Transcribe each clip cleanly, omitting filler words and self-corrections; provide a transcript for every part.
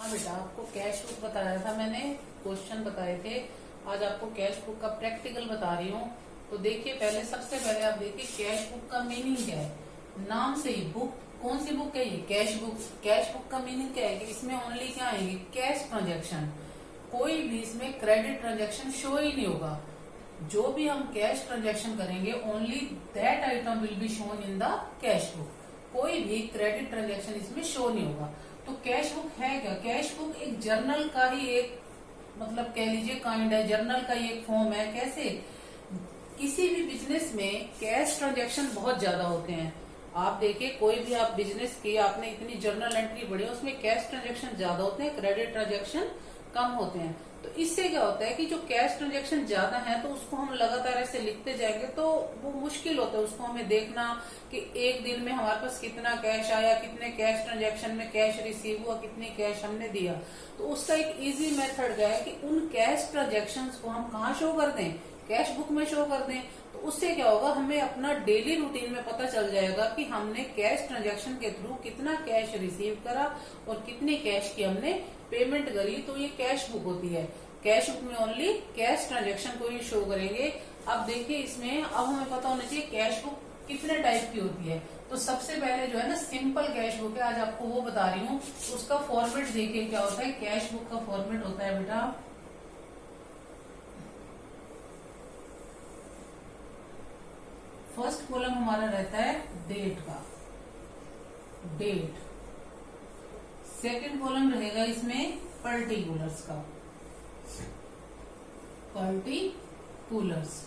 हाँ बेटा, आपको कैश बुक बताया था मैंने, क्वेश्चन बताए थे। आज आपको कैश बुक का प्रैक्टिकल बता रही हूँ। तो देखिए, सबसे पहले आप देखिए कैश बुक का मीनिंग क्या है। नाम से ही बुक, कौन सी बुक है ये? Cash book. कैश बुक का मीनिंग क्या है कि इसमें ओनली क्या आएंगे? Cash transaction. कोई भी इसमें क्रेडिट ट्रांजेक्शन शो ही नहीं होगा। जो भी हम कैश ट्रांजेक्शन करेंगे, only that item will be shown in the cash book. कोई भी क्रेडिट ट्रांजेक्शन इसमें शो नहीं होगा। तो कैश बुक है क्या? कैश बुक एक जर्नल का ही एक, मतलब कह लीजिए काइंड है, जर्नल का ही एक फॉर्म है। कैसे? किसी भी बिजनेस में कैश ट्रांजेक्शन बहुत ज्यादा होते हैं। आप देखिए, कोई भी आप बिजनेस किए, आपने इतनी जर्नल एंट्री बढ़ी, उसमें कैश ट्रांजेक्शन ज्यादा होते हैं, क्रेडिट ट्रांजेक्शन कम होते हैं। तो इससे क्या होता है कि जो कैश ट्रांजेक्शन ज्यादा है, तो उसको हम लगातार ऐसे लिखते जाएंगे तो वो मुश्किल होता है उसको हमें देखना कि एक दिन में हमारे पास कितना कैश आया, कितने कैश ट्रांजेक्शन में कैश रिसीव हुआ, कितनी कैश हमने दिया। तो उसका एक इजी मेथड क्या है कि उन कैश ट्रांजेक्शन को हम कहाँ शो कर दें? कैश बुक में शो कर दें। तो उससे क्या होगा, हमें अपना डेली रूटीन में पता चल जाएगा कि हमने कैश ट्रांजेक्शन के थ्रू कितना कैश रिसीव करा और कितनी कैश की हमने पेमेंट करी। तो ये कैश बुक होती है। कैश बुक में ओनली कैश ट्रांजेक्शन को ही शो करेंगे। अब देखिए, इसमें अब हमें पता होना चाहिए कैश बुक कितने टाइप की होती है। तो सबसे पहले जो है ना, सिंपल कैश बुक है, आज आपको वो बता रही हूँ। उसका फॉर्मेट देखिए क्या होता है। कैश बुक का फॉर्मेट होता है बेटा, फर्स्ट कॉलम हमारा रहता है डेट का, डेट। सेकंड कॉलम रहेगा इसमें पर्टिकुलर्स का, पर्टिकुलर्स।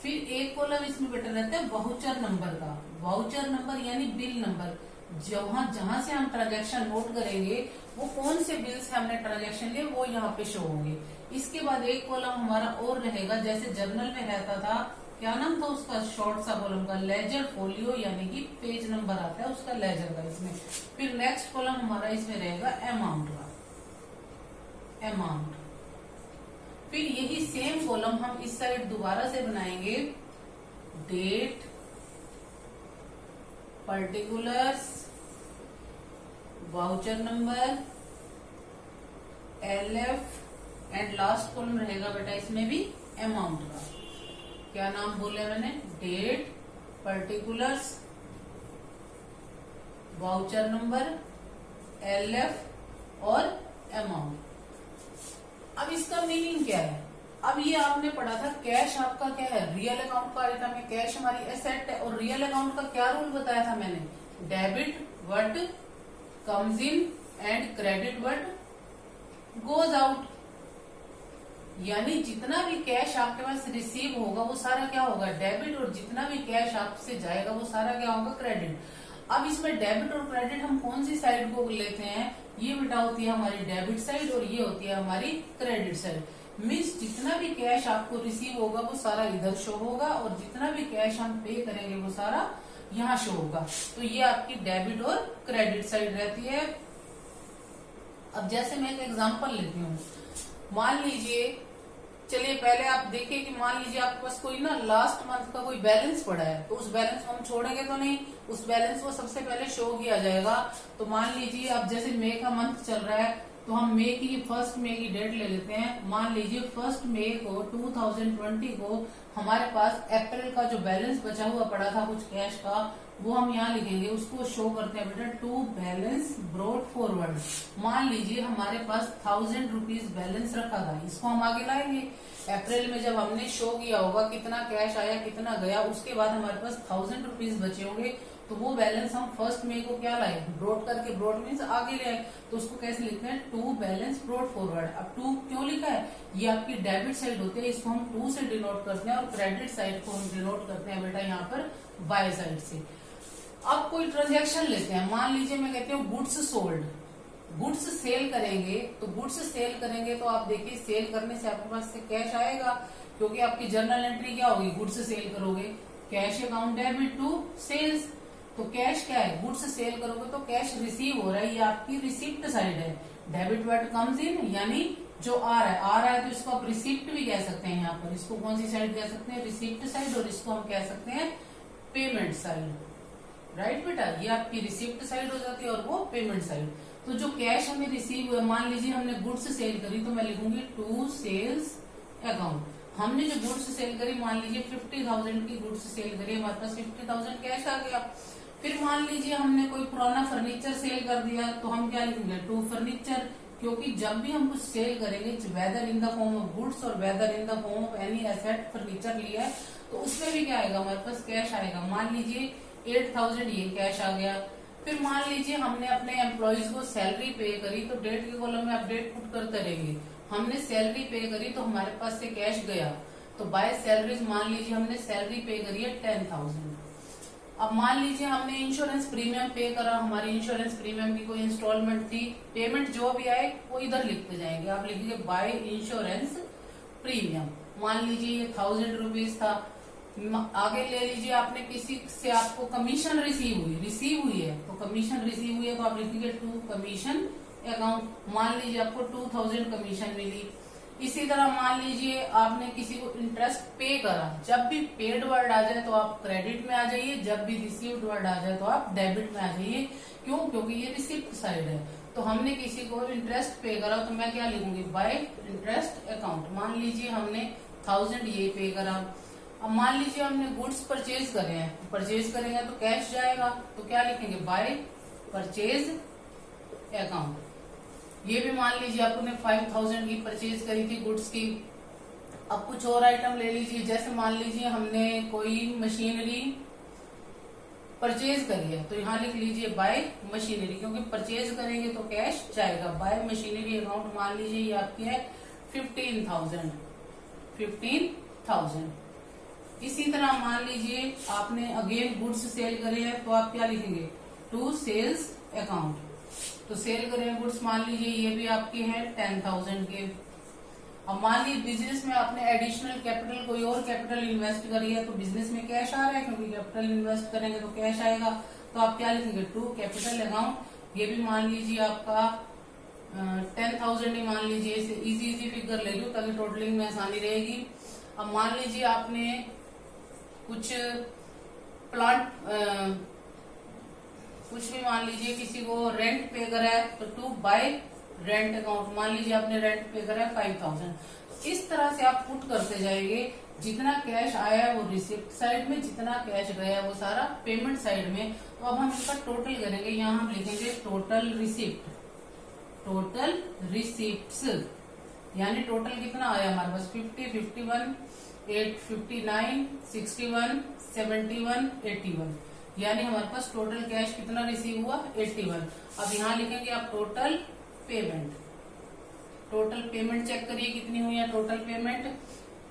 फिर एक कॉलम इसमें बेटा रहता है वाउचर नंबर का। वाउचर नंबर यानी बिल नंबर। जहां से हम ट्रांजैक्शन नोट करेंगे, वो कौन से बिल से हमने ट्रांजैक्शन लिए, वो यहाँ पे शो होंगे। इसके बाद एक कॉलम हमारा और रहेगा, जैसे जर्नल में रहता था, क्या नाम था उसका, शॉर्ट सा कॉलम का, लेजर फोलियो, यानी कि पेज नंबर आता है उसका, लेजर का इसमें। फिर नेक्स्ट कॉलम हमारा इसमें रहेगा अमाउंट का, अमाउंट। फिर यही सेम कॉलम हम इस साइड दोबारा से बनाएंगे, date, particulars, voucher number, LF, and last column रहेगा बेटा इसमें भी अमाउंट का। क्या नाम बोले मैंने? Date, particulars, voucher number, LF और अमाउंट। अब इसका मीनिंग क्या है? अब ये आपने पढ़ा था, कैश आपका क्या है? रियल अकाउंट का आइटम है, कैश हमारी एसेट है। और रियल अकाउंट का क्या रूल बताया था मैंने? Debit what comes in and credit what goes out. यानी जितना भी कैश आपके पास रिसीव होगा वो सारा क्या होगा? डेबिट। और जितना भी कैश आपसे जाएगा वो सारा क्या होगा? क्रेडिट। अब इसमें डेबिट और क्रेडिट हम कौन सी साइड को लेते हैं? ये बेटा होती है हमारी डेबिट साइड और ये होती है हमारी क्रेडिट साइड। मीन्स जितना भी कैश आपको रिसीव होगा वो सारा इधर शो होगा, और जितना भी कैश हम पे करेंगे वो सारा यहाँ शो होगा। तो ये आपकी डेबिट और क्रेडिट साइड रहती है। अब जैसे मैं एक एग्जांपल लेती हूँ, मान लीजिए, चलिए पहले आप देखिए कि मान लीजिए आपके पास कोई ना लास्ट मंथ का कोई बैलेंस पड़ा है, तो उस बैलेंस को हम छोड़ेंगे तो नहीं, उस बैलेंस को सबसे पहले शो किया जाएगा। तो मान लीजिए अब जैसे मई का मंथ चल रहा है, तो हम मई की, फर्स्ट मई की डेट ले लेते हैं। मान लीजिए फर्स्ट मई को 2020 को हमारे पास अप्रैल का जो बैलेंस बचा हुआ पड़ा था कुछ कैश का, वो हम यहाँ लिखेंगे, उसको शो करते हैं बेटा टू बैलेंस ब्रॉट फॉरवर्ड। मान लीजिए हमारे पास 1000 रुपीज बैलेंस रखा था, इसको हम आगे लाएंगे। अप्रैल में जब हमने शो किया होगा कितना कैश आया कितना गया, उसके बाद हमारे पास 1000 रुपीज बचे होंगे, तो वो बैलेंस हम फर्स्ट मई को क्या लाए? ब्रॉड करके, ब्रॉड मीन्स आगे ले आए। तो उसको कैसे लिखते हैं? To balance brought forward. अब टू क्यों लिखा है? ये आपकी डेबिट साइड होती है, इसको हम टू से डिनोट करते हैं, और क्रेडिट साइड को हम डिनोट करते हैं बेटा यहाँ पर बाय साइड से। अब कोई ट्रांजेक्शन लेते हैं, मान लीजिए मैं कहती हूँ गुड्स सोल्ड। गुड्स सेल करेंगे, तो गुड्स सेल करेंगे तो आप देखिए सेल करने से आपके पास से कैश आएगा, क्योंकि आपकी जर्नल एंट्री क्या होगी? गुड्स सेल करोगे, cash account debit to sales. तो कैश क्या है? गुड्स सेल करोगे तो कैश रिसीव हो रहा है, ये आपकी रिसिप्ट साइड है। डेबिट व्हाट कम्स इन, यानी जो आ रहा है तो इसको आप रिसिप्ट भी कह सकते हैं। यहाँ पर इसको कौन सी साइड कह सकते हैं? Receipt side. और इसको हम कह सकते हैं पेमेंट साइड। राइट बेटा, ये आपकी रिसिप्ट साइड हो जाती है और वो पेमेंट साइड। तो जो कैश हमें रिसीव हुआ, मान लीजिए हमने गुड्स सेल करी तो मैं लिखूंगी टू सेल्स अकाउंट। हमने जो गुड्स सेल करी, मान लीजिए 50,000 की गुड्स सेल करी, हमारे पास 50,000 कैश आ गया। फिर मान लीजिए हमने कोई पुराना फर्नीचर सेल कर दिया तो हम क्या लिखेंगे, टू फर्नीचर, क्योंकि जब भी हम कुछ सेल करेंगे whether in the form of goods और whether in the form of any asset, furniture लिया है तो उसमें भी क्या आएगा, हमारे पास कैश आएगा। मान लीजिए 8,000 ये कैश आ गया। फिर मान लीजिए हमने अपने एम्प्लॉयज को सैलरी पे करी तो डेट के कॉलम में अपडेट पुट करते रहेंगे। हमने सैलरी पे करी तो हमारे पास से कैश गया, तो बाय सैलरीज मान लीजिए हमने सैलरी पे करी है 10,000। अब मान लीजिए हमने इंश्योरेंस प्रीमियम पे करा, हमारी इंश्योरेंस प्रीमियम की कोई इंस्टॉलमेंट थी, पेमेंट जो भी आए वो इधर लिखते जाएंगे। आप लिखेंगे बाय इंश्योरेंस प्रीमियम, मान लीजिए ये 1,000 रुपीज था। आगे ले लीजिए आपने किसी से आपको कमीशन रिसीव हुई है तो कमीशन रिसीव हुई है तो आप लिखेंगे टू कमीशन अकाउंट, मान लीजिए आपको 2,000 कमीशन मिली। इसी तरह मान लीजिए आपने किसी को इंटरेस्ट पे करा, जब भी पेड वर्ड आ जाए तो आप क्रेडिट में आ जाइए, जब भी रिसीव्ड वर्ड आ जाए तो आप डेबिट में आ जाइए। क्यों? क्योंकि ये रिसिप्ट साइड है। तो हमने किसी को इंटरेस्ट पे करा तो मैं क्या लिखूंगी, बाय इंटरेस्ट अकाउंट। मान लीजिए हमने 1,000 ये पे करा। अब मान लीजिए हमने गुड्स परचेज करे हैं, परचेज करेंगे तो कैश जाएगा, तो क्या लिखेंगे, बाय परचेज अकाउंट। ये भी मान लीजिए आपने 5,000 की परचेज करी थी गुड्स की। अब कुछ और आइटम ले लीजिए, जैसे मान लीजिए हमने कोई मशीनरी परचेज करी है तो यहाँ लिख लीजिए बाय मशीनरी, क्योंकि परचेज करेंगे तो कैश जाएगा। बाय मशीनरी अकाउंट मान लीजिए ये आपकी है 15,000। इसी तरह मान लीजिए आपने अगेन गुड्स सेल करे हैं तो आप क्या लिखेंगे, टू सेल्स अकाउंट। तो सेल करे हैं गुड्स, मान लीजिए ये भी आपके हैं 10,000 के। अब मान लीजिए बिजनेस में आपने एडिशनल कैपिटल, कोई और कैपिटल इन्वेस्ट करी है तो बिजनेस में कैश आ रहा है, क्योंकि कैपिटल इन्वेस्ट करेंगे तो कैश आएगा। तो आप क्या लिखेंगे, टू कैपिटल अकाउंट। ये भी मान लीजिए आपका 10,000 ही मान लीजिए, इजी फिगर ले लो ताकि टोटलिंग में आसानी रहेगी। अब मान लीजिए आपने कुछ प्लांट कुछ भी मान लीजिए किसी को रेंट पे करा है तो टू बाय रेंट अकाउंट, मान लीजिए आपने रेंट पे करा है 5,000। तो इस तरह से आप पुट करते जाएंगे, जितना कैश आया है वो रिसिप्ट साइड में, जितना कैश गया है वो सारा पेमेंट साइड में। तो अब हम इसका टोटल करेंगे, यहाँ हम लिखेंगे टोटल रिसिप्ट्स, यानी टोटल कितना आया हमारे पास 50, 51, 8, 59, 61, 71, 81, यानी हमारे पास टोटल कैश कितना रिसीव हुआ 81। अब यहाँ लिखेंगे आप टोटल पेमेंट चेक करिए कितनी हुई है टोटल पेमेंट,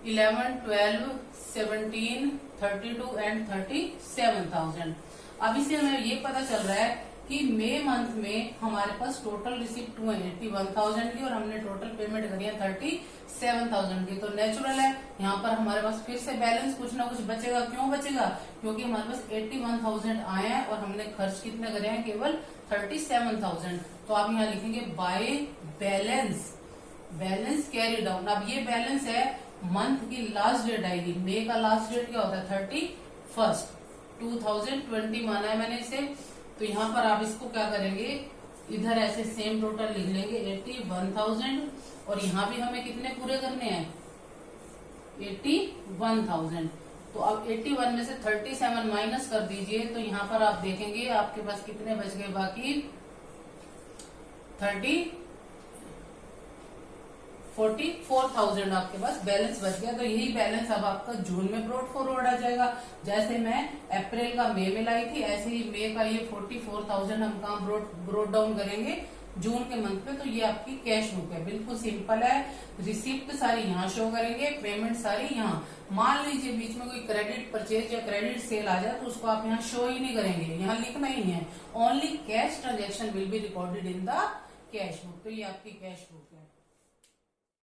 11, 12, 17, 32 एंड 37,000। अब इससे हमें ये पता चल रहा है कि मई मंथ में हमारे पास टोटल रिसिप्ट हुए 81,000 की और हमने टोटल पेमेंट करी है 37,000 की। तो नेचुरल है यहाँ पर हमारे पास फिर से बैलेंस कुछ ना कुछ बचेगा। क्यों बचेगा? क्योंकि हमारे पास 81,000 आए हैं और हमने खर्च कितने करे हैं, केवल 37,000। तो आप यहाँ लिखेंगे बाय बैलेंस कैरी डाउन। अब ये बैलेंस है, मंथ की लास्ट डेट आएगी, मई का लास्ट डेट क्या होता है 31, 2020 माना है मैंने इसे। तो यहाँ पर आप इसको क्या करेंगे, इधर ऐसे सेम टोटल लिख लेंगे 81,000 और यहाँ भी हमें कितने पूरे करने हैं 81,000। तो अब 81 में से 37 माइनस कर दीजिए, तो यहाँ पर आप देखेंगे आपके पास कितने बच गए, बाकी 44,000 आपके पास बैलेंस बच गया। तो यही बैलेंस अब आपका जून में ब्रॉट फॉरवर्ड आ जाएगा। जैसे मैं अप्रैल का मई में लाई थी, ऐसे ही मई का ये 44,000 हम कहाँ ब्रॉट डाउन करेंगे जून के मंथ पे। तो ये आपकी कैश बुक है, बिल्कुल सिंपल है। रिसिप्ट सारी यहाँ शो करेंगे, पेमेंट सारी यहाँ। मान लीजिए बीच में कोई क्रेडिट परचेज या क्रेडिट सेल आ जाए तो उसको आप यहाँ शो ही नहीं करेंगे, यहाँ लिखना ही है। Only cash transaction will be recorded in the cash book. तो ये आपकी कैश बुक